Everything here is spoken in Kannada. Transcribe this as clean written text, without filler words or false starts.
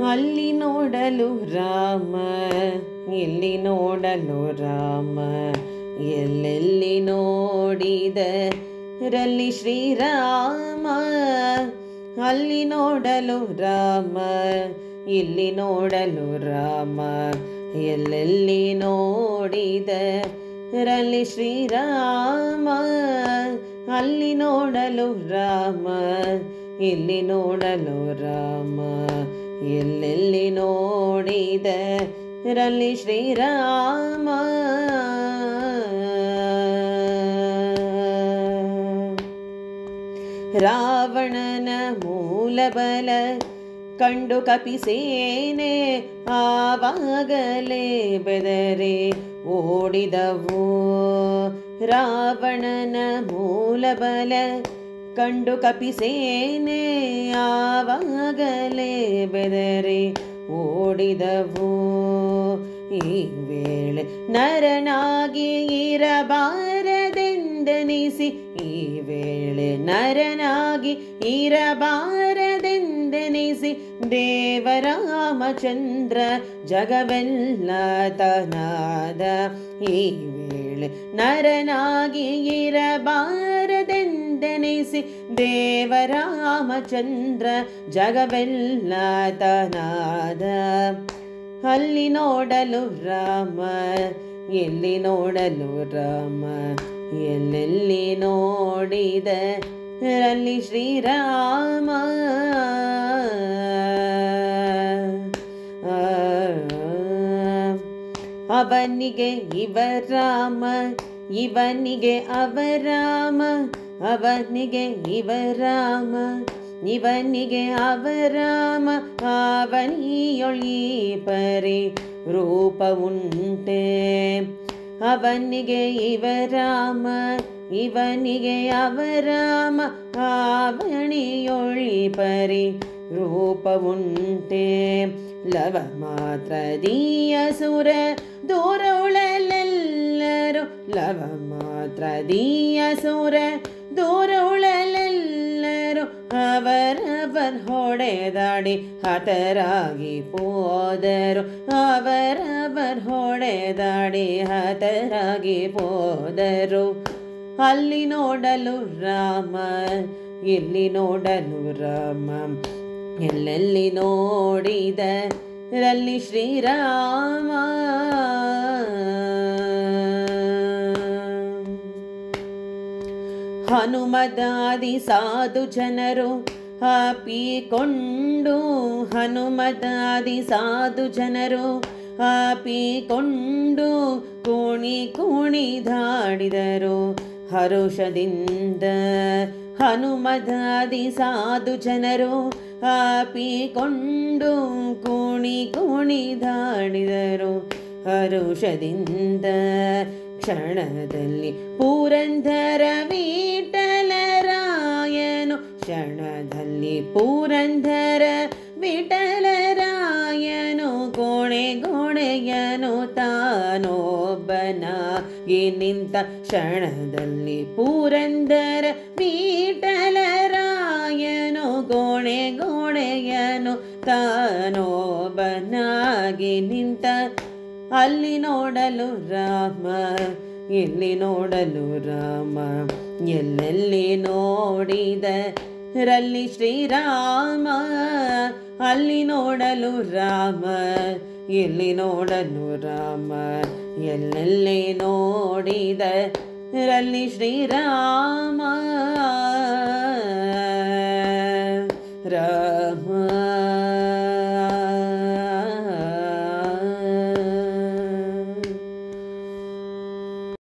ಅಲ್ಲಿ ನೋಡಲು ರಾಮ, ಇಲ್ಲಿ ನೋಡಲು ರಾಮ, ಎಲ್ಲೆಲ್ಲಿ ನೋಡಿದರಲ್ಲಿ ಶ್ರೀರಾಮ. ಅಲ್ಲಿ ನೋಡಲು ರಾಮ, ಇಲ್ಲಿ ನೋಡಲು ರಾಮ, ಎಲ್ಲೆಲ್ಲಿ ನೋಡಿದರಲ್ಲಿ ಶ್ರೀರಾಮ. ಅಲ್ಲಿ ನೋಡಲು ರಾಮ, ಇಲ್ಲಿ ನೋಡಲು ರಾಮ, ಎಲ್ಲೆಲ್ಲಿ ನೋಡಿದರಲ್ಲಿ ಶ್ರೀರಾಮ. ರಾವಣನ ಮೂಲಬಲ ಕಂಡು ಕಪಿಸೇನೆ ಆವಾಗಲೇ ಬೆದರಿ ಓಡಿದವು. ರಾವಣನ ಮೂಲಬಲ ಕಂಡು ಕಪಿಸೇನೆ ಆವಾಗಲೇ ಬೆದರಿ ಓಡಿದವು. ಈ ವೇಳೆ ನರನಾಗಿ ಇರಬಾರದೆಂದೆನಿಸಿ, ಈ ವೇಳೆ ನರನಾಗಿ ಇರಬಾರದೆಂದೆನಿಸಿ, ದೇವರಾಮಚಂದ್ರ ಜಗವೆಲ್ಲ ತನಾದ. ಈ ವೇಳೆ ನರನಾಗಿ ಇರಬಾರದೆಂದೆನಿಸಿ, ದೇವರಾಮಚಂದ್ರ ಜಗವೆಲ್ಲ ತನಾದ. ಅಲ್ಲಿ ನೋಡಲು ರಾಮ, ಎಲ್ಲಿ ನೋಡಲು ರಾಮ, ಎಲ್ಲೆಲ್ಲಿ ನೋಡಿದರಲ್ಲಿ ಶ್ರೀರಾಮ. ಅವನಿಗೆ ಇವರಾಮ, ಇವನಿಗೆ ಅವರಾಮ, ಅವನಿಗೆ ಇವರಾಮ, ಇವನಿಗೆ ಅವರಾಮ. ಅವನಿಯೊಳಿ ಪರಿ ರೂಪ ಉಂಟೆ. ಅವನಿಗೆ ಇವರಾಮ, ಇವನಿಗೆ ಅವರಾಮ, ಅವನಿಯೊಳಿ ಪರಿ ರೂಪ ಉಂಟೆ. ಲವ ಮಾತ್ರ ದೀಯಸುರ ದೂರವುಳಲೆಲ್ಲರು, ಲವ ಮಾತ್ರ ದೀಯಸುರ ದೂರವುಳಲೆಲ್ಲರು, ಅವರವರ್ ಹೊಡೆದಾಡಿ ಹತರಾಗಿ ಹೋದರು. ಅವರವರ್ ಹೊಡೆದಾಡಿ ಹತರಾಗಿ ಹೋದರು. ಅಲ್ಲಿ ನೋಡಲು ರಾಮ, ಇಲ್ಲಿ ನೋಡಲು ರಾಮ, ಎಲ್ಲೆಲ್ಲಿ ನೋಡಿದರಲ್ಲಿ ಶ್ರೀರಾಮ. ಹನುಮದಾದಿ ಸಾಧು ಜನರು ಅಪ್ಪಿಕೊಂಡು, ಹನುಮದಾದಿ ಸಾಧು ಜನರು ಅಪ್ಪಿಕೊಂಡು ಕುಣಿ ಕುಣಿದಾಡಿದರು ಹರುಷದಿಂದ. ಹನುಮದಾದಿ ಸಾಧು ಜನರು ಅಪ್ಪಿಕೊಂಡು ಕುಣಿ ಕುಣಿದಾಡಿದರು ಹರುಷದಿಂದ. ಕ್ಷಣದಲ್ಲಿ ಪುರಂದರ ವಿಠಲರಾಯನು, ಕ್ಷಣದಲ್ಲಿ ಪುರಂದರ ವಿಠಲರಾಯನು, ಗೋಣೆ ಗೋಣೆಯನು ತಾನೊಬ್ಬನಾಗಿ ನಿಂತ. ಕ್ಷಣದಲ್ಲಿ ಪುರಂದರ ವಿಠಲರಾಯನು, ಗೋಣೆ ಗೋಣೆಯನು ತಾನೊಬ್ಬನಾಗಿ ನಿಂತ. ಅಲ್ಲಿ ನೋಡಲು ರಾಮ, ಇಲ್ಲಿ ನೋಡಲು ರಾಮ, ಎಲ್ಲೆಲ್ಲಿ ನೋಡಿದರಲ್ಲಿ ಶ್ರೀರಾಮ. ಅಲ್ಲಿ ನೋಡಲು ರಾಮ, ಇಲ್ಲಿ ನೋಡಲು ರಾಮ, ಎಲ್ಲೆಲ್ಲಿ ನೋಡಿದರಲ್ಲಿ ಶ್ರೀರಾಮ.